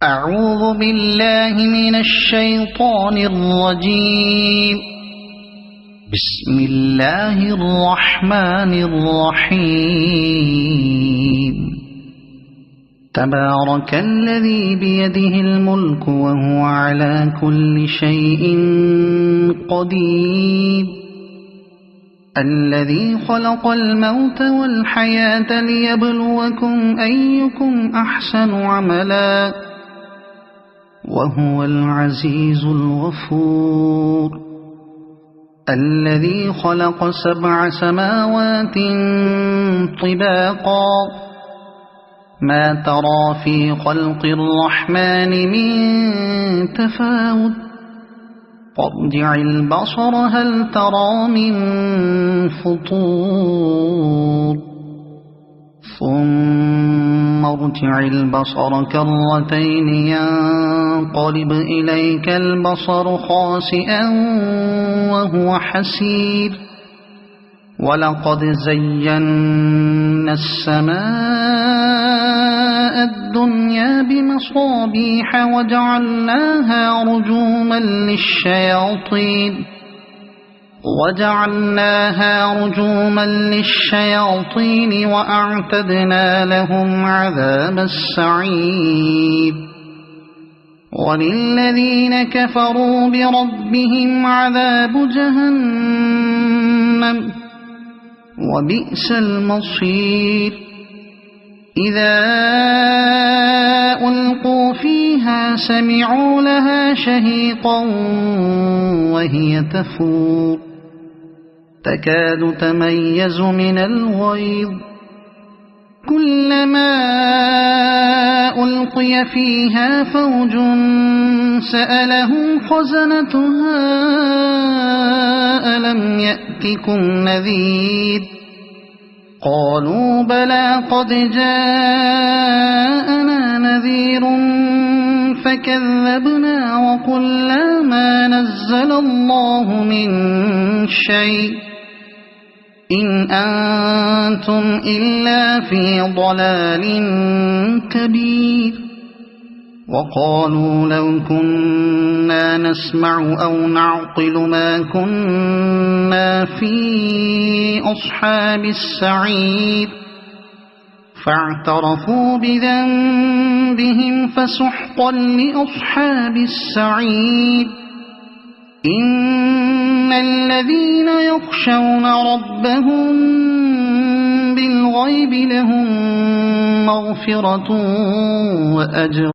أعوذ بالله من الشيطان الرجيم. بسم الله الرحمن الرحيم. تبارك الذي بيده الملك وهو على كل شيء قدير. الذي خلق الموت والحياة ليبلوكم أيكم أحسن عملا وهو العزيز الغفور. الذي خلق 7 سماوات طباقا ما ترى في خلق الرحمن من تفاوت فارجع البصر هل ترى من فطور ثم ارجع البصر كرتين ينقلب إليك البصر خاسئا وهو حسير. ولقد زينا السماء الدنيا بمصابيح وجعلناها رجوما للشياطين وأعتدنا لهم عذاب السعير. وللذين كفروا بربهم عذاب جهنم وبئس المصير. إذا ألقوا فيها سمعوا لها شهيقا وهي تفور تكاد تميز من الغيظ. كلما ألقي فيها فوج سألهم خزنتها ألم يأتكم نذير قالوا بلى قد جاءنا نذير فكذبنا وقلنا ما نزل الله من شيء إن أنتم إلا في ضلال كبير. وقالوا لو كنا نسمع أو نعقل ما كنا في أصحاب السعير فاعترفوا بذنبهم فسحقا لأصحاب السعير. إن الذين يخشون ربهم بالغيب لهم مغفرة وأجر